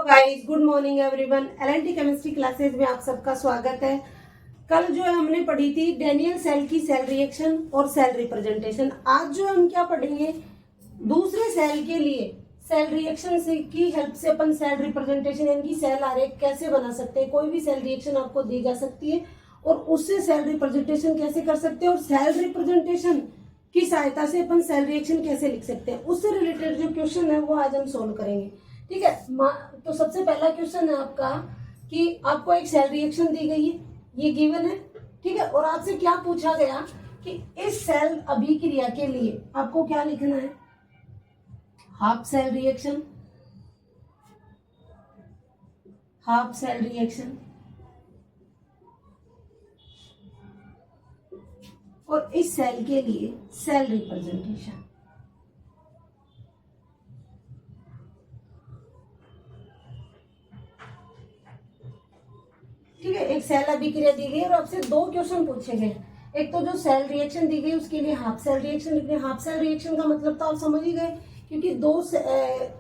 तो guys good morning everyone. LNT chemistry classes में आप सबका स्वागत है। कल जो है हमने पढ़ी थी डेनियल सेल की सेल रिएक्शन और सेल रिप्रेजेंटेशन। आज जो हम क्या पढ़ेंगे, दूसरे सेल के लिए सेल रिएक्शन से की हेल्प से अपन सेल रिप्रेजेंटेशन यानी कि सेल आरेख कैसे बना सकते हैं। कोई भी सेल रिएक्शन आपको दी जा सकती है और उससे सेल रिप्रेजेंटेशन कैसे कर सकते हैं और सेल रिप्रेजेंटेशन की सहायता से अपन सेल रिएक्शन कैसे लिख सकते हैं, उससे रिलेटेड जो क्वेश्चन है वो आज हम सोल्व करेंगे। ठीक है, तो सबसे पहला क्वेश्चन है आपका कि आपको एक सेल रिएक्शन दी गई है, ये गिवन है। ठीक है, और आपसे क्या पूछा गया कि इस सेल अभिक्रिया के लिए आपको क्या लिखना है, half cell reaction, half cell reaction और इस सेल के लिए सेल रिप्रेजेंटेशन। ठीक है, एक सेल अभिक्रिया दी गई और आपसे दो क्वेश्चन पूछे गए। एक तो जो सेल रिएक्शन दी गई उसके लिए हाफ सेल रिएक्शन लिखने। हाफ सेल रिएक्शन का मतलब तो आप समझ ही गए, क्योंकि दो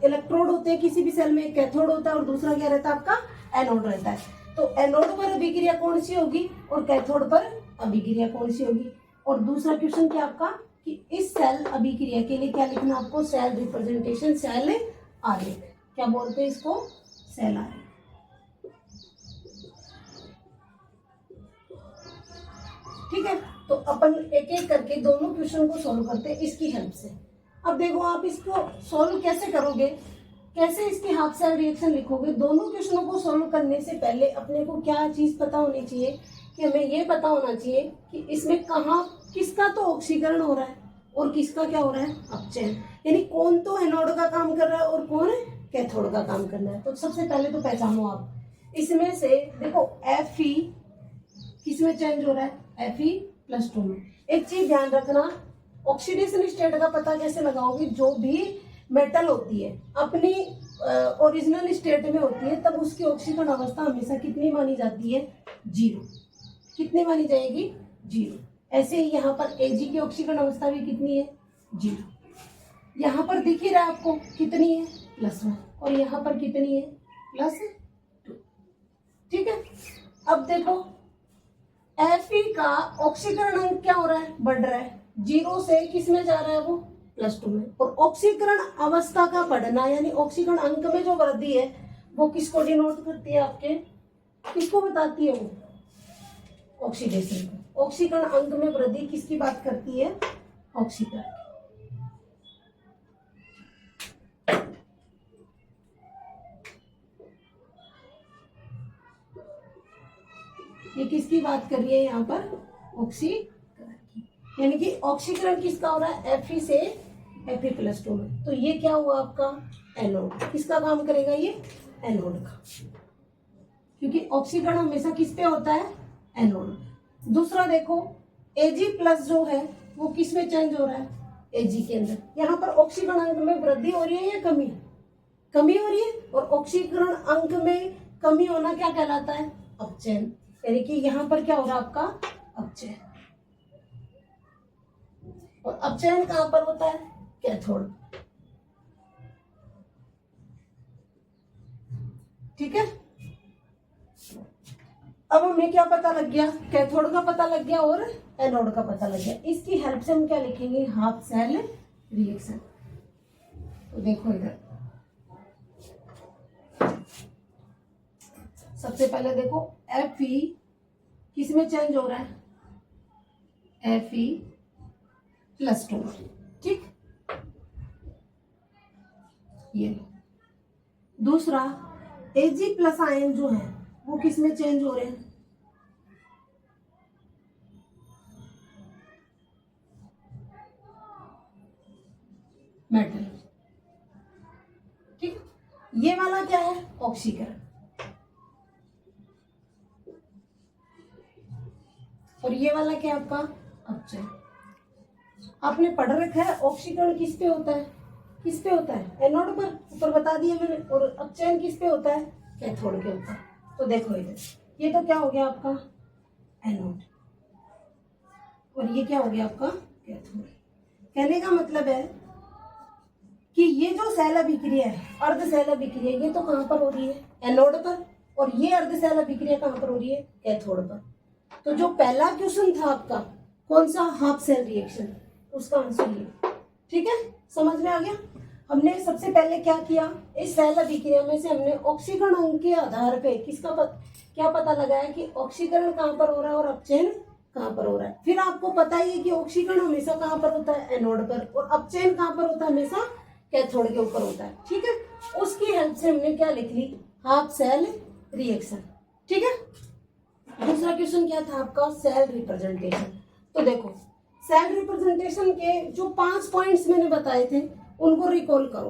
इलेक्ट्रोड होते हैं किसी भी सेल में, एक कैथोड होता है और दूसरा क्या रहता है आपका, एनोड रहता है। तो एनोड पर अभिक्रिया कौन सी होगी और कैथोड पर अभिक्रिया कौन सी होगी। और दूसरा क्वेश्चन क्या आपका कि इस सेल अभिक्रिया के लिए क्या लिखना आपको, सेल रिप्रेजेंटेशन, सेल आरेख। क्या बोलते हैं इसको, सेल आरेख। ठीक है, तो अपन एक एक करके दोनों क्वेश्चन को सॉल्व करते हैं इसकी हेल्प से। अब देखो आप इसको सॉल्व कैसे करोगे, कैसे इसकी हाफ सेल रिएक्शन लिखोगे। दोनों क्वेश्चनों को सॉल्व करने से पहले अपने को क्या चीज पता होनी चाहिए कि हमें ये पता होना चाहिए कि इसमें कहाँ किसका तो ऑक्सीकरण हो रहा है और किसका क्या हो रहा है, अपचयन। यानी कौन तो एनोड का काम कर रहा है और कौन कैथोड का काम कर रहा है। तो सबसे पहले तो पहचानो आप इसमें से, देखो Fe किसमें चेंज हो रहा है, Fe+2 में। एक चीज ध्यान रखना, ऑक्सीडेशन स्टेट का पता कैसे लगाओगे, जो भी मेटल होती है अपनी ओरिजिनल स्टेट में होती है तब उसकी ऑक्सीकरण अवस्था हमेशा कितनी मानी जाती है, 0। कितनी मानी जाएगी, 0। ऐसे ही यहाँ पर Ag की ऑक्सीकरण अवस्था भी कितनी है, 0। यहाँ पर दिख ही रहा है आपको कितनी है, +1, और यहाँ पर कितनी है, +2। ठीक है, अब देखो Fe का ऑक्सीकरण अंक क्या हो रहा है, बढ़ रहा है, 0 से किस में जा रहा है, वो +2 में। और ऑक्सीकरण अवस्था का बढ़ना यानी ऑक्सीकरण अंक में जो वृद्धि है वो किसको डिनोट करती है, आपके किसको बताती है, वो ऑक्सीडेशन को। ऑक्सीकरण अंक में वृद्धि किसकी बात करती है, ऑक्सीकरण। ये किसकी बात कर रही है यहाँ पर, ऑक्सीकरण की। यानी कि ऑक्सीकरण किसका हो रहा है, Fe से Fe+2 में। तो ये क्या हुआ आपका, एनोड। किसका काम करेगा ये, एनोड का, क्योंकि ऑक्सीकरण हमेशा किस पे होता है, एनोड। दूसरा देखो Ag+ जो है वो किस में चेंज हो रहा है, Ag के अंदर। यहाँ पर ऑक्सीकरण अंक में वृद्धि हो रही है या कमी, कमी हो रही है। और ऑक्सीकरण अंक में कमी होना क्या कहलाता है, अपचयन। यानी कि यहाँ पर क्या हो रहा है आपका, अपचयन। और अपचयन कहां पर होता है, कैथोड। ठीक है, अब हमें क्या पता लग गया, कैथोड का पता लग गया और एनोड का पता लग गया। इसकी हेल्प से हम क्या लिखेंगे, हाफ सेल रिएक्शन। तो देखो इधर सबसे पहले देखो Fe किस में चेंज हो रहा है, Fe+2। ठीक, ये दूसरा Ag+ आयन जो है वो किस में चेंज हो रहे हैं, मेटल। ठीक, ये वाला क्या है, ऑक्सीकरण। और ये वाला क्या आपका, अपचयन। आपने पढ़ रखा है ऑक्सीकरण किस पे होता है, किस पे होता है, एनोड पर, ऊपर बता दिया मैंने। और अपचयन किस पे होता है, कैथोड के ऊपर। तो देखो इधर ये तो क्या हो गया आपका, एनोड, और ये क्या हो गया आपका, कैथोड। कहने का मतलब है कि ये जो सेल अभिक्रिया है, अर्ध सेल अभिक्रिया, ये तो कहाँ पर हो रही है, एनोड पर, और ये अर्ध सेल अभिक्रिया कहाँ पर हो रही है, कैथोड पर। तो जो पहला क्वेश्चन था आपका कौन सा, हाफ सेल रिएक्शन, उसका आंसर ये। ठीक है, समझ में आ गया। हमने सबसे पहले क्या किया, इस सेल अभिक्रिया में से हमने ऑक्सीकरण अंक के आधार पे किसका क्या पता लगाया कि ऑक्सीकरण कहाँ पर हो रहा है और अपचयन कहाँ पर हो रहा है। फिर आपको पता ही है कि ऑक्सीकरण हमेशा कहाँ पर होता है, एनोड पर, और अपचयन कहाँ पर होता है, हमेशा कैथोड के ऊपर होता है। ठीक है, उसकी हेल्प से हमने क्या लिख ली, हाफ सेल रिएक्शन। ठीक है, दूसरा क्वेश्चन क्या था आपका, सेल रिप्रेजेंटेशन। तो देखो सेल रिप्रेजेंटेशन के जो 5 पॉइंट्स मैंने बताए थे उनको रिकॉल करो।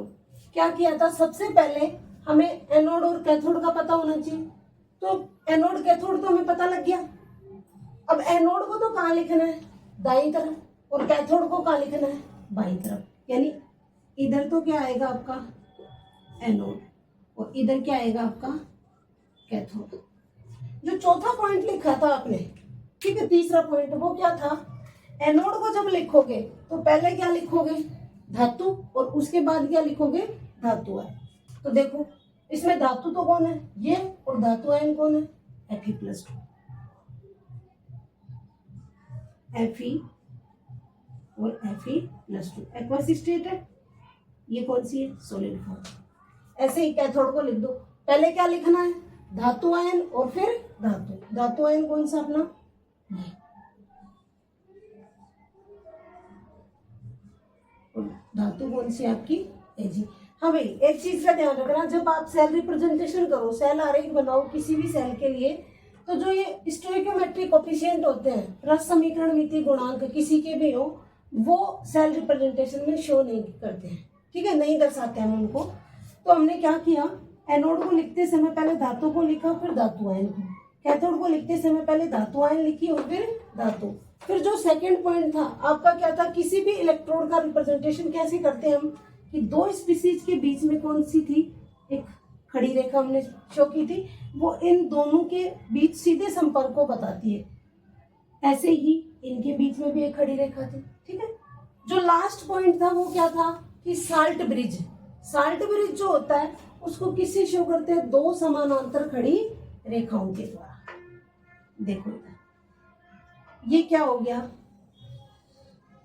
क्या किया था, सबसे पहले हमें एनोड और कैथोड का पता होना चाहिए। तो एनोड कैथोड तो हमें पता लग गया। अब एनोड को तो कहाँ लिखना है, दाईं तरफ, और कैथोड को कहाँ लिखना है, बाईं तरफ। यानी इधर तो क्या आएगा आपका एनोड, और इधर क्या आएगा आपका कैथोड। जो चौथा पॉइंट लिखा था आपने, ठीक है, तीसरा पॉइंट वो क्या था, एनोड को जब लिखोगे तो पहले क्या लिखोगे, धातु, और उसके बाद क्या लिखोगे, धातु है। तो देखो इसमें धातु तो कौन है, ये, और धातु आयन कौन है, Fe+2, Fe और Fe+2 एक्वस स्टेट है, ये कौन सी है, सॉलिड फॉर्म। ऐसे ही कैथोड को लिख दो, पहले क्या लिखना है, धातु आयन और फिर धातु। धातु आयन कौन सा अपना, ये, और धातु कौन सी आपकी, Ag। हाँ भाई, एक चीज का ध्यान रखना, जब आप सेल रिप्रेजेंटेशन करो, सेल आरेख बनाओ किसी भी सेल के लिए, तो जो ये स्टोइकियोमेट्रिक कोफिशिएंट होते हैं, रस समीकरण मिति गुणांक किसी के भी हो, वो सेल रिप्रेजेंटेशन में शो नहीं करते हैं। ठीक है, नहीं दर्शाते हैं उनको। तो हमने क्या किया, एनोड को लिखते समय पहले धातु को लिखा, फिर धातु आयन को। कैथोड को लिखते समय पहले धातु आयन लिखी और फिर धातु। फिर जो सेकंड पॉइंट था आपका क्या था, किसी भी इलेक्ट्रोड का रिप्रेजेंटेशन कैसे करते हैं हम, कि दो स्पीसीज के बीच में कौन सी थी, एक खड़ी रेखा हमने शो की थी, वो इन दोनों के बीच सीधे संपर्क को बताती है। ऐसे ही इनके बीच में भी एक खड़ी रेखा थी। ठीक है, जो लास्ट पॉइंट था वो क्या था, कि साल्ट ब्रिज। साल्ट ब्रिज जो होता है उसको किससे शो करते हैं, दो समानांतर खड़ी रेखाओं के द्वारा। देखो इधर, ये क्या हो गया,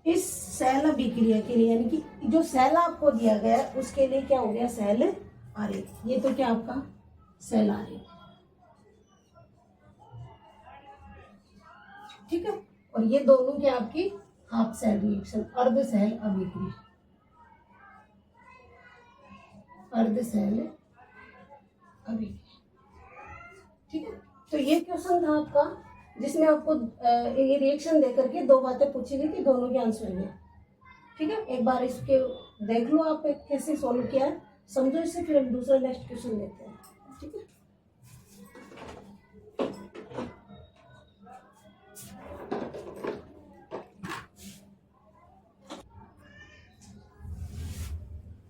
इस सेल अभिक्रिया के लिए, यानी कि जो सेल आपको दिया गया है उसके लिए क्या हो गया, सेल आरेख। ये तो क्या आपका सेल आरेख। ठीक है, और ये दोनों क्या आपकी हाफ सेल रिएक्शन, अर्ध सेल अभिक्रिया, अर्ध सेल अभिक्रिया। ठीक है, तो ये क्वेश्चन था आपका, जिसमें आपको ये रिएक्शन देकर के दो बातें पूछी गई कि दोनों के आंसर है। ठीक है, एक बार इसके देख लो आप कैसे सॉल्व किया है, समझो इसे, फिर हम दूसरा नेक्स्ट क्वेश्चन लेते हैं। ठीक है,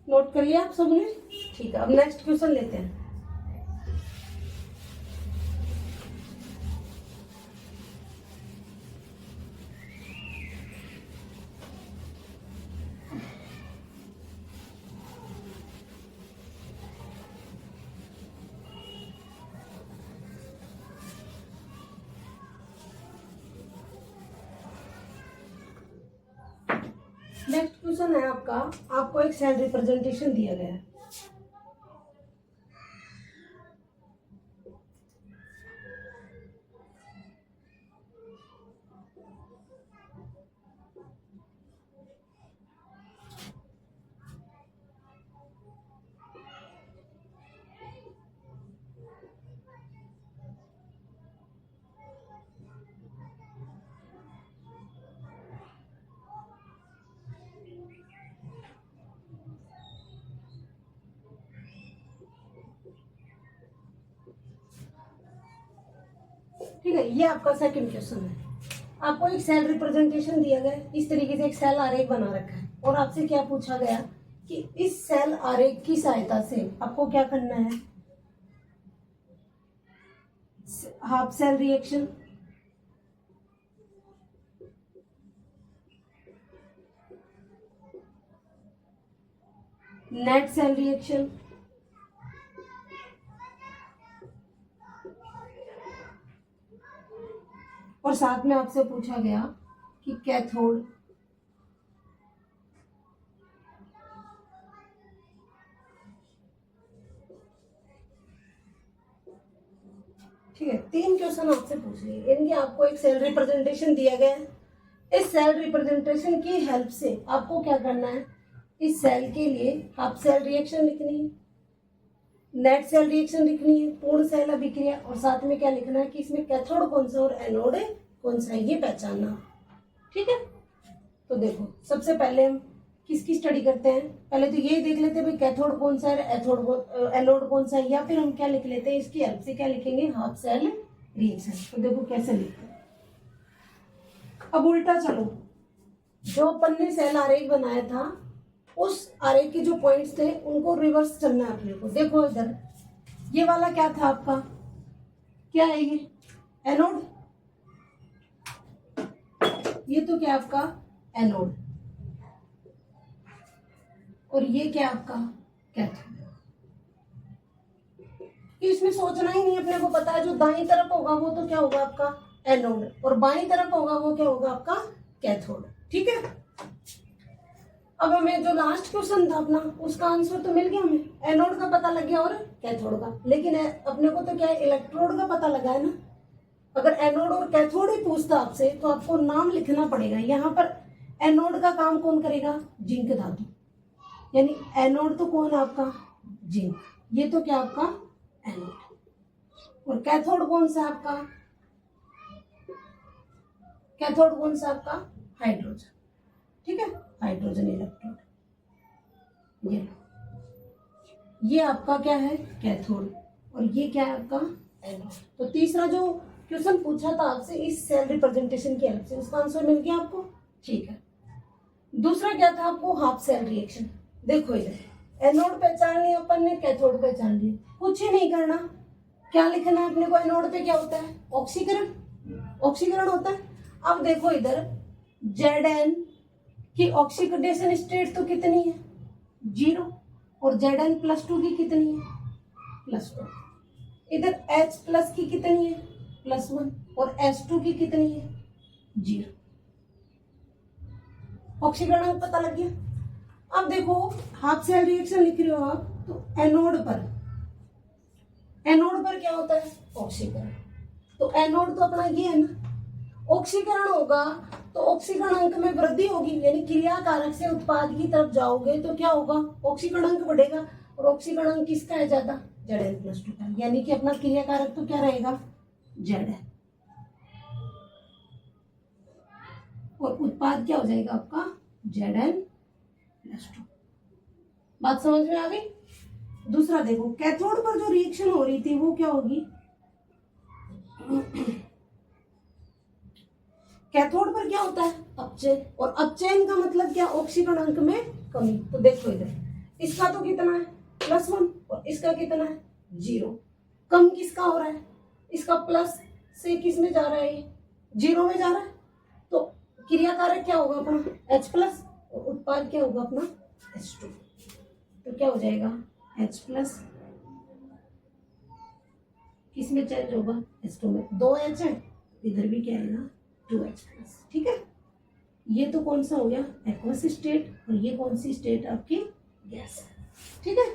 नोट कर लिया आप सबने। ठीक है, अब नेक्स्ट क्वेश्चन लेते हैं। नेक्स्ट क्वेश्चन है आपका, आपको एक सेल रिप्रेजेंटेशन दिया गया है। ठीक है, ये आपका सेकंड क्वेश्चन है। आपको एक सेल रिप्रेजेंटेशन दिया गया, इस तरीके से एक सेल आरेख बना रखा है, और आपसे क्या पूछा गया कि इस सेल आरेख की सहायता से आपको क्या करना है, half cell reaction, net cell reaction, और साथ में आपसे पूछा गया कि कैथोड, ठीक है। 3 क्वेश्चन आपसे पूछ लिए, यानी कि आपको एक सेल रिप्रेजेंटेशन दिया गया है। इस सेल रिप्रेजेंटेशन की हेल्प से आपको क्या करना है, इस सेल के लिए हाफ सेल रिएक्शन लिखनी है, नेट सेल रिएक्शन लिखनी है, पूर्ण सेल अभिक्रिया, और साथ में क्या लिखना है कि इसमें कैथोड कौन सा और एनोड कौन सा है, ये पहचानना। ठीक है, तो देखो सबसे पहले हम किसकी स्टडी करते हैं, पहले तो ये देख लेते हैं भाई कैथोड कौन सा है, एनोड कौन सा है, या फिर हम क्या लिख लेते हैं, इसकी हेल्प से क्या लिखेंगे, हाफ सेल रिएक्शन। तो देखो कैसे लिखते हैं। अब उल्टा चलो, जो अपन ने सेल आरेख बनाया था उस आरेख के जो पॉइंट्स थे उनको रिवर्स करना है अपने को। देखो इधर ये वाला क्या था आपका, क्या है ये, एनोड, ये तो क्या आपका एनोड, और ये क्या आपका कैथोड। इसमें सोचना ही नहीं, अपने को पता है जो दाईं तरफ होगा वो तो क्या होगा आपका एनोड, और बाईं तरफ होगा वो क्या होगा आपका कैथोड। ठीक है, अब हमें जो लास्ट क्वेश्चन था अपना उसका आंसर तो मिल गया, हमें एनोड का पता लग गया और कैथोड का, लेकिन अपने को तो क्या है इलेक्ट्रोड का पता लगा है ना। अगर एनोड और कैथोड ही पूछता आपसे तो आपको नाम लिखना पड़ेगा। यहाँ पर एनोड का काम कौन करेगा, जिंक धातु, यानी एनोड तो कौन आपका जिंक, ये तो क्या आपका एनोड, और कैथोड कौन सा आपका, कैथोड कौन सा आपका हाइड्रोजन। ठीक है, हाइड्रोजन इलेक्ट्रोड, ये आपका क्या है कैथोड, और ये क्या है आपका एनोड। तो तीसरा जो क्वेश्चन पूछा था आपसे इस सेल रिप्रेजेंटेशन की हेल्प से, उसका आंसर मिल गया आपको। ठीक है, दूसरा क्या था आपको, हाफ सेल रिएक्शन। देखो इधर एनोड पहचान लिया अपन ने, कैथोड पहचान लिया, कुछ ही नहीं करना, क्या लिखना है अपने को, एनोड पे क्या होता है ऑक्सीकरण, ऑक्सीकरण होता है। अब देखो इधर Zn की ऑक्सीडेशन स्टेट तो कितनी है 0, और Zn+2 की कितनी है +1, इधर H प्लस की कितनी है +1, और H2 की कितनी है 0। ऑक्सीकरण पता लग गया। अब देखो हाफ सेल रिएक्शन लिख रहे हो आप, तो एनोड पर क्या होता है ऑक्सीकरण, तो एनोड तो अपना ये है ना, ऑक्सीकरण होगा तो ऑक्सीकरण अंक में वृद्धि होगी, यानी क्रिया कारक से उत्पाद की तरफ जाओगे तो क्या होगा ऑक्सीकरण अंक बढ़ेगा, और ऑक्सीकरण अंक किसका है ज्यादा, Zn+2 का, यानी कि अपना क्रिया कारक तो क्या रहेगा Zn, और उत्पाद क्या हो जाएगा आपका Zn+2। बात समझ में आ गई। दूसरा देखो कैथोड पर जो रिएक्शन हो रही थी वो क्या होगी, कैथोड पर क्या होता है अपचयन, और अपचयन का मतलब क्या ऑक्सीकरण अंक में कमी। तो देखो इधर इसका तो कितना है +1, और इसका कितना है 0, कम किसका हो रहा है, इसका प्लस से किस में जा रहा है, 0 में जा रहा है, तो क्रिया कारक क्या होगा अपना H+, और उत्पाद क्या होगा अपना H2, तो क्या हो जाएगा H+, किस में चेंज होगा H2 में, 2H है, इधर भी क्या आएगा 2H+। ठीक है, ये तो कौन सा हो गया एक्वस स्टेट, और ये कौन सी स्टेट आपकी गैस। ठीक है,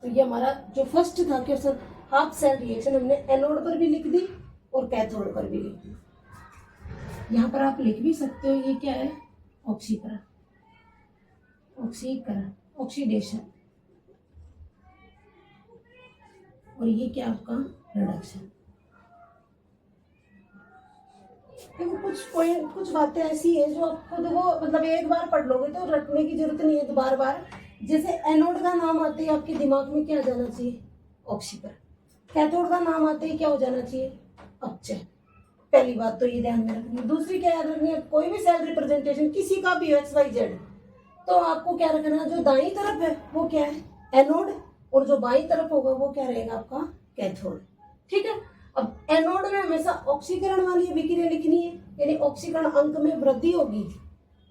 तो ये हमारा जो फर्स्ट था क्वेश्चन हाफ सेल रिएक्शन, हमने एनोड पर भी लिख दी और कैथोड पर भी लिख दी। यहाँ पर आप लिख भी सकते हो ये क्या है ऑक्सीकरण, ऑक्सीडेशन, और ये क्या आपका रिडक्शन। देखो कुछ बातें ऐसी है जो आप खुद को मतलब एक बार पढ़ लोगे तो रटने की जरूरत नहीं है बार बार। जैसे एनोड का नाम आते ही आपके दिमाग में क्या जाना चाहिए ऑक्सीकरण, कैथोड का नाम आते ही क्या हो जाना चाहिए अपचयन। पहली बात तो ये ध्यान में रखनी है। दूसरी क्या याद रखनी है, कोई भी सेल रिप्रेजेंटेशन किसी का भी XYZ तो आपको क्या रखना है, जो दाईं तरफ है वो क्या है एनोड, और जो बाईं तरफ होगा वो क्या रहेगा आपका कैथोड। ठीक है, अब एनोड में हमेशा ऑक्सीकरण वाली अभिक्रिया लिखनी है, यानी ऑक्सीकरण अंक में वृद्धि होगी,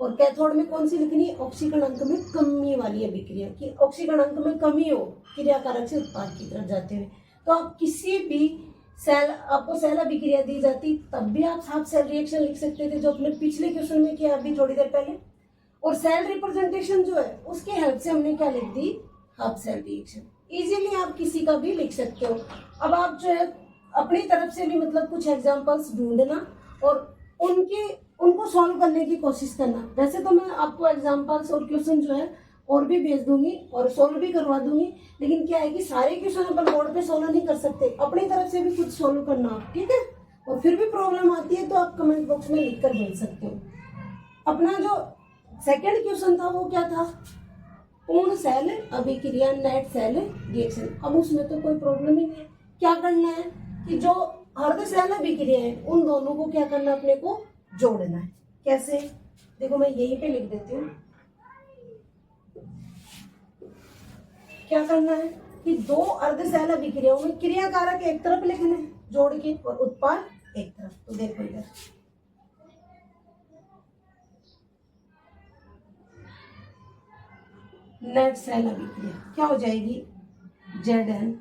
और कैथोड में कौन सी लिखनी है, ऑक्सीकरण अंक में कमी वाली अभिक्रिया, कि ऑक्सीकरण अंक में कमी हो क्रियाकारक से उत्पाद की तरफ जाते हुए। तो आप किसी भी सेल, आपको सेल अभिक्रिया दी जाती तब भी आप हाफ सेल रिएक्शन लिख सकते थे, जो अपने पिछले क्वेश्चन में किया अभी थोड़ी देर पहले। और सेल रिप्रेजेंटेशन जो है उसके हेल्प से हमने क्या लिख दी, हाफ सेल रिएक्शन। इजीली आप किसी का भी लिख सकते हो। अब आप जो है अपनी तरफ से भी मतलब कुछ एग्जांपल्स ढूंढना और उनको सॉल्व करने की कोशिश करना। वैसे तो मैं आपको एग्जांपल्स और क्वेश्चन जो है और भी भेज दूंगी और सोल्व भी करवा दूंगी, लेकिन क्या है कि सारे क्वेश्चन अपन बोर्ड पे सोल्व नहीं कर सकते, अपनी तरफ से भी कुछ सोल्व करना आप, ठीक है। और फिर भी प्रॉब्लम आती है तो आप कमेंट बॉक्स में लिख कर भेज सकते हो। अपना जो सेकंड क्वेश्चन था वो क्या था, पूर्ण सेल अभिक्रिया नेट सेल रिएक्शन। अब उसमें तो कोई प्रॉब्लम ही नहीं है। क्या करना है कि जो अर्ध सेल अभिक्रिया है उन दोनों को क्या करना है, अपने को जोड़ना है। कैसे, देखो मैं यहीं पे लिख देती हूँ। क्या करना है कि दो अर्ध सेल अभिक्रियाओं में क्रियाकारक एक तरफ लिखने जोड़ के और उत्पाद एक तरफ। तो देखो इधर नेट सेल अभिक्रिया क्या हो जाएगी, Zn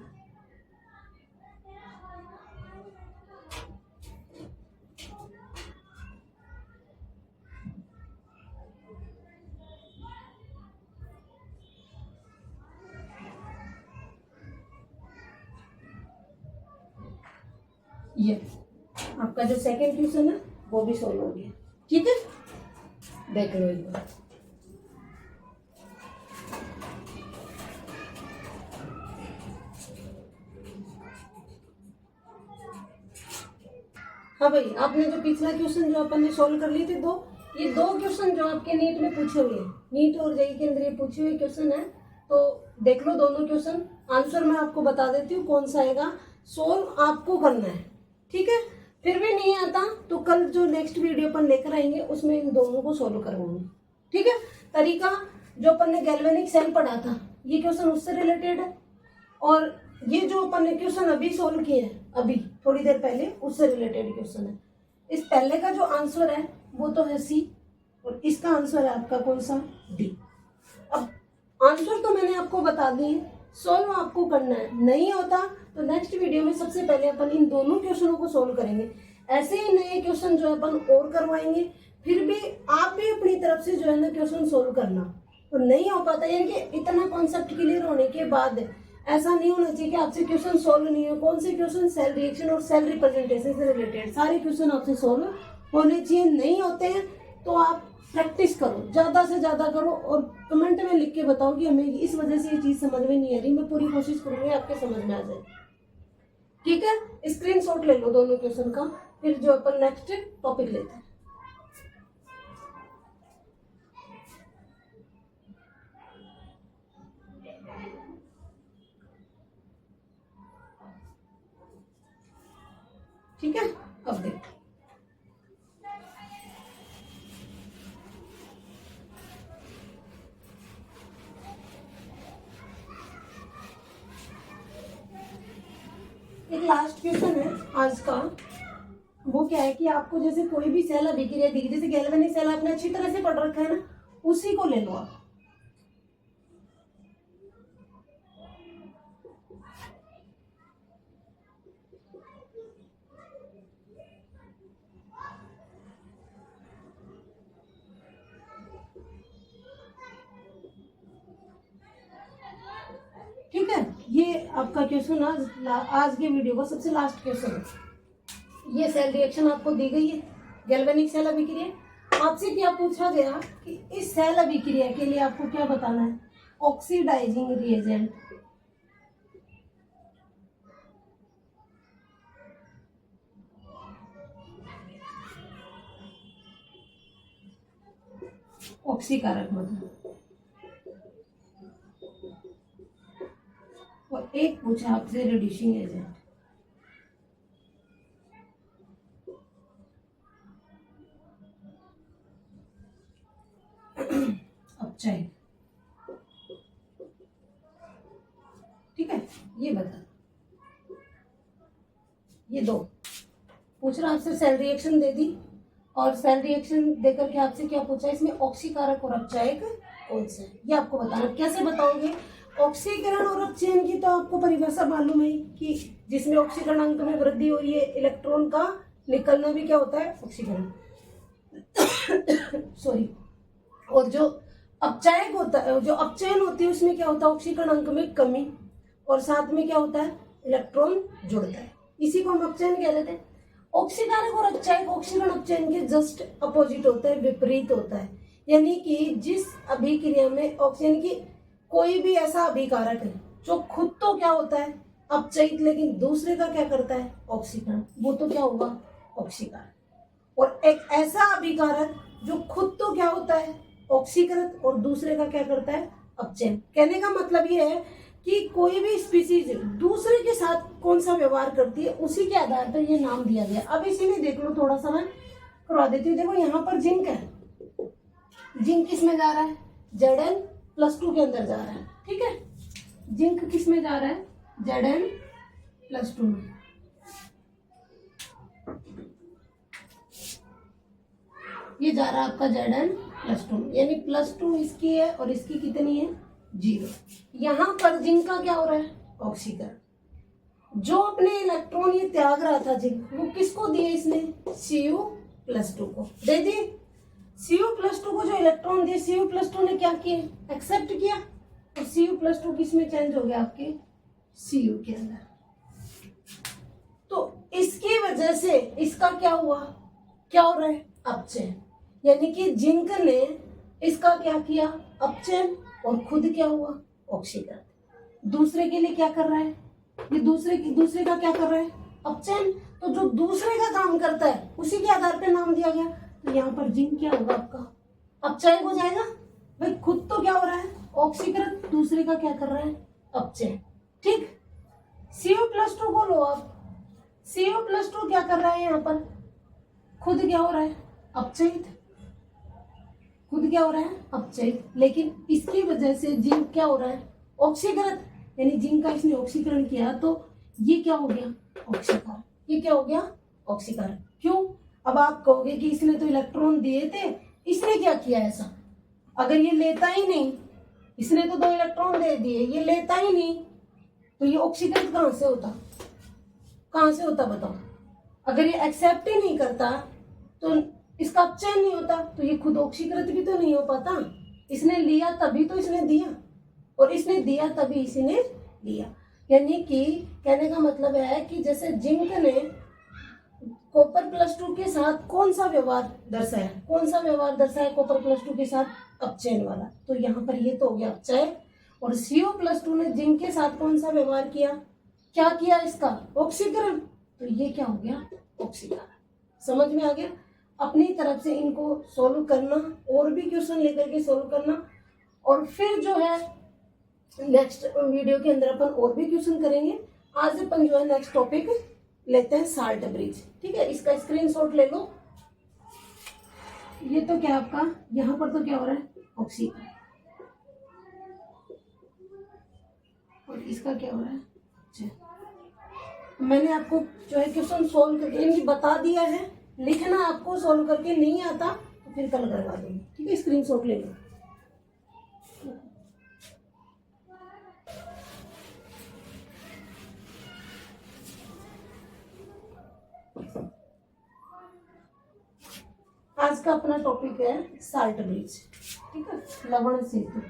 ये आपका जो सेकंड क्वेश्चन है वो भी सोल्व हो गया, ठीक है। देख लो एक बार। हाँ भाई, आपने जो पिछला क्वेश्चन जो अपन ने सोल्व कर लिए थे दो, ये दो क्वेश्चन जो आपके नीट में पूछे हुए हैं, नीट और जेईई के अंदर ये पूछे हुए क्वेश्चन है, तो देख लो दोनों क्वेश्चन। आंसर मैं आपको बता देती हूँ कौन सा आएगा, सोल्व आपको करना है, ठीक है। फिर भी नहीं आता तो कल जो नेक्स्ट वीडियो अपन लेकर आएंगे उसमें इन दोनों को सोल्व करवाऊंगी, ठीक है। तरीका जो अपन ने गैल्वेनिक सेल पढ़ा था, ये क्वेश्चन उससे रिलेटेड है, और ये जो अपन ने क्वेश्चन अभी सोल्व किए हैं अभी थोड़ी देर पहले, उससे रिलेटेड क्वेश्चन है। इस पहले का जो आंसर है वो तो है सी, और इसका आंसर है आपका कौन सा, डी। अब आंसर तो मैंने आपको बता दिए, सोल्व आपको करना है। नहीं होता तो नेक्स्ट वीडियो में सबसे पहले अपन इन दोनों क्वेश्चनों को सोल्व करेंगे। ऐसे ही नए क्वेश्चन जो है अपन और करवाएंगे, फिर भी आप भी अपनी तरफ से जो है ना क्वेश्चन सोल्व करना। तो नहीं हो पाता, यानी कि इतना कॉन्सेप्ट क्लियर होने के बाद ऐसा नहीं होना चाहिए कि आपसे क्वेश्चन सोल्व नहीं हो। कौन से क्वेश्चन, सेल रिएक्शन और सेल रिप्रेजेंटेशन से रिलेटेड सारे क्वेश्चन आपसे सोल्व होने चाहिए। नहीं होते हैं तो आप प्रैक्टिस करो, ज्यादा से ज्यादा करो, और कमेंट में लिख के बताओ कि हमें इस वजह से ये चीज समझ में नहीं आ रही। मैं पूरी कोशिश करूंगी आपके समझ में आ जाए, ठीक है। स्क्रीनशॉट ले लो दोनों क्वेश्चन का, फिर जो अपन नेक्स्ट टॉपिक लेते हैं। ठीक है, अब देखो एक लास्ट क्वेश्चन है आज का। वो क्या है कि आपको जैसे कोई भी सेल अभिक्रिया दिखी, जैसे गैल्वेनिक सेल आपने अच्छी तरह से पढ़ रखा है ना, उसी को ले लो आप। ठीक है, ये आपका क्वेश्चन आज के वीडियो का सबसे लास्ट क्वेश्चन है। ये सेल रिएक्शन आपको दी गई है, गैल्वेनिक सेल अभिक्रिया। आपसे क्या पूछा गया कि इस सेल अभिक्रिया के लिए आपको क्या बताना है, ऑक्सीडाइजिंग रिएजेंट। ऑक्सीकारक मतलब, और एक पूछा आपसे रिड्यूसिंग एजेंट। अब चाहे ठीक है, ये बता, ये दो पूछ रहा आपसे, सेल रिएक्शन दे दी, और सेल रिएक्शन देकर के आपसे क्या पूछा है, इसमें ऑक्सीकारक और अपचायक कौन सा है, ये आपको बताना। कैसे बताओगे? ऑक्सीकरण और अपचयन की तो आपको परिभाषा मालूम है कि जिसमें ऑक्सीकरणांक में वृद्धि हो रही है, इलेक्ट्रॉन का निकलना भी क्या होता है, ऑक्सीकरण। सॉरी। और जो अपचायक होता है, जो अपचयन होती है, उसमें क्या होता है, ऑक्सीकरणांक में कमी और साथ में क्या होता है, इलेक्ट्रॉन जुड़ता है, इसी को हम अपचयन कह लेते हैं। ऑक्सीकारक और अपचायक ऑक्सीकरण अपचयन के जस्ट अपोजिट होता है, विपरीत होता है। यानी कि जिस अभिक्रिया में ऑक्सीजन की कोई भी ऐसा अभिकारक है जो खुद तो क्या होता है, अपचयित, लेकिन दूसरे का क्या करता है, ऑक्सीकरण, वो तो क्या होगा, ऑक्सीकारक। और एक ऐसा अभिकारक जो खुद तो क्या होता है, ऑक्सीकृत, और दूसरे का क्या करता है, अपचयन। कहने का मतलब ये है कि कोई भी स्पीसीज दूसरे के साथ कौन सा व्यवहार करती है, उसी के आधार पर ये नाम दिया गया। अब इसी में देख लो, थोड़ा सा मैं करवा देती हूँ। देखो यहाँ पर जिंक है, जिंक किस में जा रहा है, Zn+2 के अंदर जा रहा है, ठीक है। जिंक किस में जा रहा है, Zn+2 में। ये जा रहा है आपका Zn+2, यानी +2 इसकी है और इसकी कितनी है, 0। यहाँ पर जिंक का क्या हो रहा है, ऑक्सीकरण। जो अपने इलेक्ट्रॉन ये त्याग रहा था जिंक, वो किसको दिए इसने, Cu+2 को दे दिए। Cu+2 को जो इलेक्ट्रॉन दिए, Cu+2 ने क्या किया, एक्सेप्ट किया, और Cu+2 किस में चेंज हो गया, आपके Cu के अंदर। तो इसकी वजह से इसका क्या हुआ, क्या हो रहा है, अपचयन। यानी कि जिंक ने इसका क्या किया, अपचयन, और खुद क्या हुआ, ऑक्सीकरण। दूसरे के लिए क्या कर रहा है, ये दूसरे का क्या कर रहा है, अपचयन। तो जो दूसरे का काम करता है उसी के आधार पर नाम दिया गया। तो यहाँ पर जिंक क्या होगा, आपका अपचयन हो जाएगा। भाई खुद तो क्या हो रहा है, ऑक्सीकृत, दूसरे का क्या कर रहा है, अपचयन, ठीक। Cu+2 को लो आप, Cu+2 क्या कर रहा है, यहाँ पर खुद क्या हो रहा है, अपचयित, खुद क्या हो रहा है, अपचयित, लेकिन इसकी वजह से जिंक क्या हो रहा है, ऑक्सीकृत, यानी जिंक का इसने ऑक्सीकरण किया, तो ये क्या हो गया, ऑक्सीकारक। ये क्या हो गया, ऑक्सीकारक। क्यों? अब आप कहोगे कि इसने तो इलेक्ट्रॉन दिए थे, इसने क्या किया ऐसा। अगर ये लेता ही नहीं, इसने तो 2 इलेक्ट्रॉन दे दिए, ये लेता ही नहीं, तो ये ऑक्सीकृत कहां से होता, कहां से होता बताओ। अगर ये एक्सेप्ट ही नहीं करता तो इसका अपचयन नहीं होता, तो ये खुद ऑक्सीकृत भी तो नहीं हो पाता। इसने लिया तभी तो इसने दिया, और इसने दिया तभी इसी ने लिया। यानी कि कहने का मतलब है कि जैसे जिंक ने Cu+2 के साथ कौन सा व्यवहार दर्शाया, कौन सा व्यवहार दर्शाया Cu+2 के साथ, अपचयन वाला। तो यहाँ पर ये तो हो गया अपचय। और Cu+2 ने जिंक के साथ कौन सा व्यवहार किया, क्या किया, इसका ऑक्सीकरण। तो ये क्या हो गया, ऑक्सीकरण। समझ में आ गया। अपनी तरफ से इनको सोल्व करना, और भी क्वेश्चन लेकर के सोल्व करना, और फिर जो है नेक्स्ट वीडियो के अंदर अपन और भी क्वेश्चन करेंगे। आज अपन जो है नेक्स्ट टॉपिक लेते हैं, साल्ट ब्रिज, ठीक है। इसका स्क्रीनशॉट ले लो। ये तो क्या आपका, यहाँ पर तो क्या हो रहा है, ऑक्सीकरण, और इसका क्या हो रहा है, अच्छा। मैंने आपको जो है क्वेश्चन सोल्व करके यानी बता दिया है, लिखना आपको, सोल्व करके नहीं आता तो फिर कल करवा देंगे, ठीक है। स्क्रीनशॉट ले लो। आज का अपना टॉपिक है साल्ट ब्रिज, ठीक है, लवण सेतु।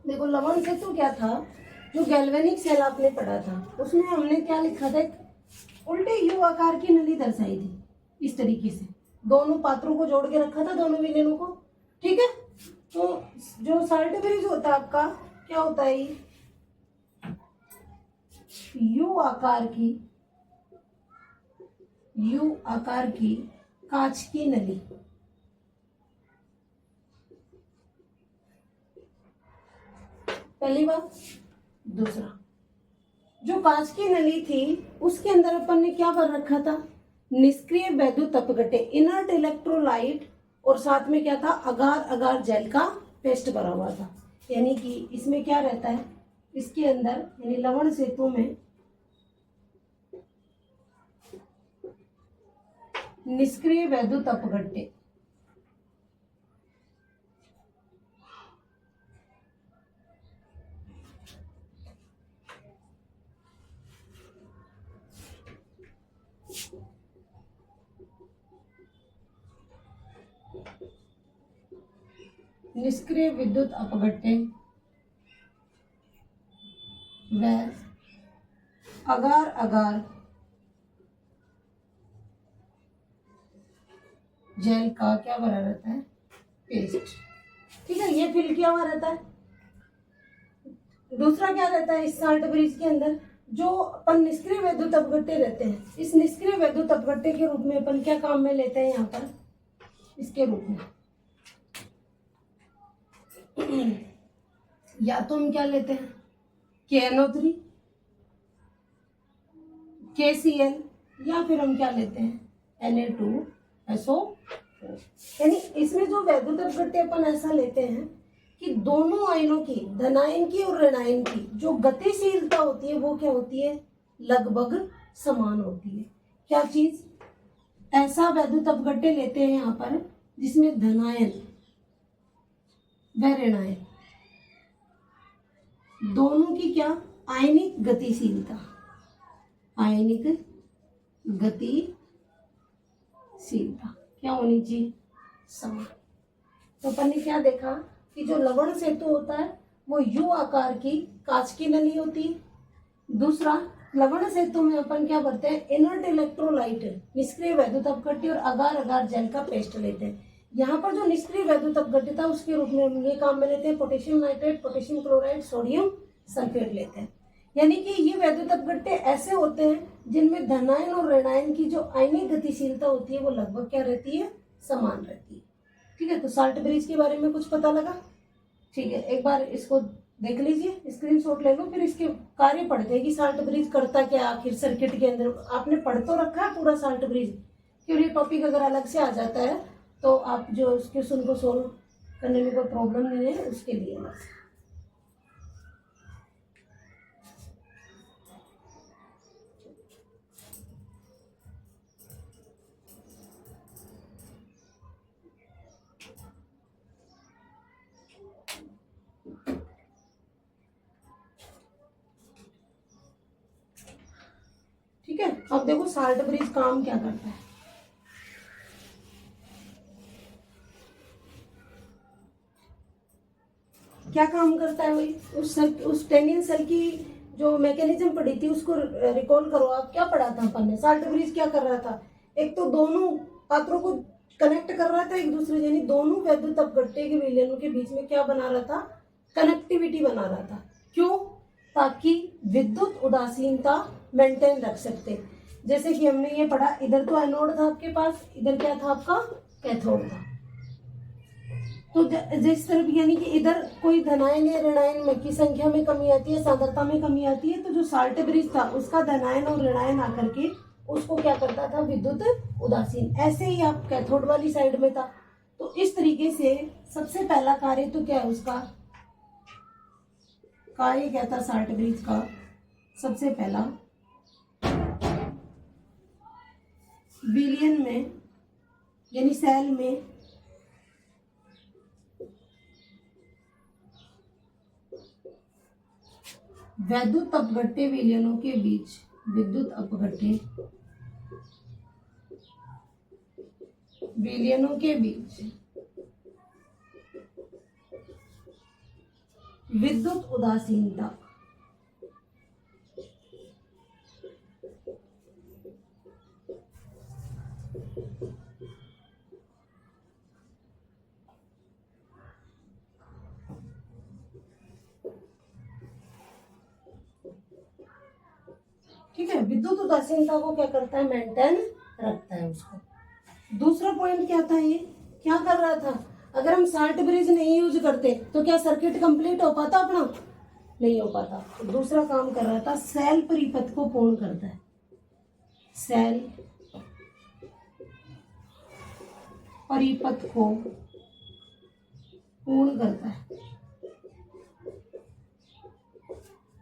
देखो लवण सेतु क्या था, जो गैल्वेनिक सेल आपने पढ़ा था, उसमें हमने क्या लिखा था, एक उल्टे यू आकार की नली दर्शाई थी, इस तरीके से दोनों पात्रों को जोड़ के रखा था, दोनों विलेनों को, ठीक है। तो जो साल्ट ब्रिज होता है आपका, क्या होता है, यू आकार की कांच की नली, पहली बात। दूसरा, जो कांच की नली थी उसके अंदर अपन ने क्या भर रखा था, निष्क्रिय वैद्युत अपघट्य इनर्ट इलेक्ट्रोलाइट, और साथ में क्या था, अगार अगार जेल का पेस्ट भरा हुआ था। यानी कि इसमें क्या रहता है, इसके अंदर यानी लवण सेतु में निष्क्रिय वैद्युत अपघट्य निष्क्रिय विद्युत अपघट्य व अगार अगार जेल का क्या भरा रहता है, पेस्ट। ठीक है, ये फिल किया हुआ रहता है। दूसरा क्या रहता है इस साल्ट ब्रिज के अंदर, जो अपन निष्क्रिय वैद्युत अपघट्य रहते हैं, इस निष्क्रिय वैद्युत अपघट्य के रूप में अपन क्या काम में लेते हैं यहाँ पर, इसके रूप में या तो हम क्या लेते हैं KNO3 KCl, या फिर हम क्या लेते हैं Na2SO4। यानी इसमें जो वैद्युत अपघट्य अपन ऐसा लेते हैं कि दोनों आयनों की, धनायन की और ऋणायन की जो गतिशीलता होती है वो क्या होती है, लगभग समान होती है। क्या चीज, ऐसा वैद्युत अपघट्य लेते हैं यहाँ पर जिसमें धनायन व ऋणायन दोनों की क्या, आयनिक गतिशीलता, आयनिक गतिशीलता क्या होनी चाहिए, समान। तो अपन ने क्या देखा कि जो लवण सेतु होता है वो यू आकार की कांच की नली होती है। दूसरा, लवण सेतु में अपन क्या करते हैं, इनर्ट इलेक्ट्रोलाइट निष्क्रिय वैद्युत अपघट्य और अगार अगार जेल का पेस्ट लेते हैं। यहाँ पर जो निष्क्रिय वैद्युत अपघट्य था उसके रूप में हम ये काम में लेते हैं potassium nitrate, potassium chloride, sodium sulphate लेते हैं। यानी कि ये वैद्युत अपघट्य ऐसे होते हैं जिनमें धनायन और ऋणायन की जो आयनिक गतिशीलता होती है वो लगभग क्या रहती है, समान रहती है। ठीक है, तो साल्ट ब्रिज के बारे में कुछ पता लगा। ठीक है, एक बार इसको देख लीजिए, स्क्रीनशॉट ले लो, फिर इसके कार्य पढ़ते हैं कि साल्ट ब्रिज करता क्या आखिर सर्किट के अंदर। आपने पढ़ तो रखा है पूरा साल्ट ब्रिज, क्यों ये टॉपिक अगर अलग से आ जाता है तो आप जो उस क्वेश्चन को सोल्व करने में कोई प्रॉब्लम नहीं है, उसके लिए अलग से। ठीक है, अब देखो साल्ट ब्रिज काम क्या करता है। क्या काम करता है वही, उस टेनियन सेल की जो मैकेनिज्म पढ़ी थी उसको रिकॉल करो आप। क्या पढ़ा था अपन ने, साल्ट ब्रिज क्या कर रहा था, एक तो दोनों पात्रों को कनेक्ट कर रहा था एक दूसरे, यानी दोनों वैद्युत अपघट्य के विलयनों के बीच में क्या बना रहा था, कनेक्टिविटी बना रहा था। क्यों, ताकि विद्युत उदासीनता मेंटेन रख सकते। जैसे कि हमने ये पढ़ा, इधर तो एनोड था आपके पास, इधर क्या था आपका, कैथोड था। तो जिस तरफ यानी कि इधर कोई धनायन या ऋणायन में की संख्या में कमी आती है, सांद्रता में कमी आती है, तो जो साल्ट ब्रिज था उसका धनायन और ऋणायन आकर के उसको क्या करता था, विद्युत उदासीन। ऐसे ही आप कैथोड वाली साइड में था। तो इस तरीके से सबसे पहला कार्य तो क्या है, उसका कार्य क्या था साल्ट ब्रिज का, सबसे पहला विलयन में यानी सेल में वैद्युत अपघट्य विलयनों के बीच, विद्युत अपघट्य विलयनों के बीच विद्युत उदासीनता ठीक है, विद्युत उदासीनता को क्या करता है, मेंटेन रखता है उसको। दूसरा पॉइंट क्या था, ये क्या कर रहा था, अगर हम साल्ट ब्रिज नहीं यूज करते तो क्या सर्किट कंप्लीट हो पाता अपना, नहीं हो पाता। तो दूसरा काम कर रहा था, सेल परिपथ को पूर्ण करता है, सेल परिपथ को पूर्ण करता है।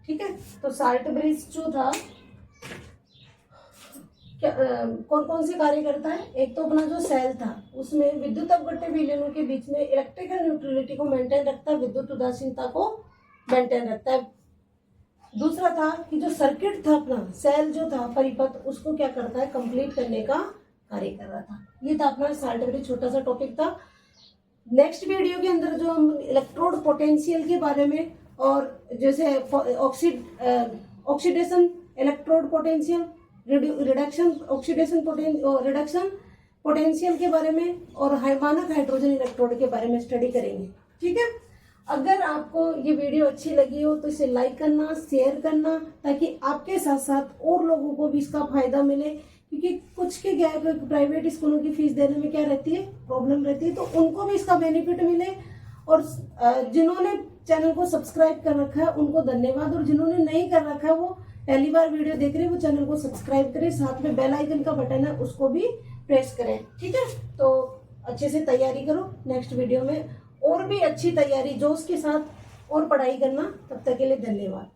ठीक है, तो साल्ट ब्रिज जो था क्या कौन कौन से कार्य करता है? एक तो अपना जो सेल था उसमें विद्युत अपघट्य विलयनों के बीच में इलेक्ट्रिकल न्यूट्रलिटी को मेंटेन रखता है, विद्युत उदासीनता को मेंटेन रखता है। दूसरा था कि जो सर्किट था अपना सेल जो था परिपथ, उसको क्या करता है? कंप्लीट करने का कार्य कर रहा था। ये था अपना साल्ट ब्रिज, छोटा सा टॉपिक था। नेक्स्ट वीडियो के अंदर जो हम इलेक्ट्रोड पोटेंशियल के बारे में और जैसे oxidation electrode potential, reduction oxidation reduction potential के बारे में और मानक हाइड्रोजन इलेक्ट्रोड के बारे में स्टडी करेंगे। ठीक है, अगर आपको ये वीडियो अच्छी लगी हो तो इसे लाइक करना, शेयर करना, ताकि आपके साथ साथ और लोगों को भी इसका फायदा मिले। क्योंकि कुछ के क्या प्राइवेट स्कूलों की फीस देने में क्या रहती है? प्रॉब्लम रहती है, तो उनको भी इसका बेनिफिट मिले। और जिन्होंने चैनल को सब्सक्राइब कर रखा है उनको धन्यवाद, और जिन्होंने नहीं कर रखा है वो पहली बार वीडियो देख रहे हैं वो चैनल को सब्सक्राइब करें, साथ में बेल आइकन का बटन है उसको भी प्रेस करें। ठीक है, तो अच्छे से तैयारी करो, नेक्स्ट वीडियो में और भी अच्छी तैयारी जोश के साथ और पढ़ाई करना। तब तक के लिए धन्यवाद।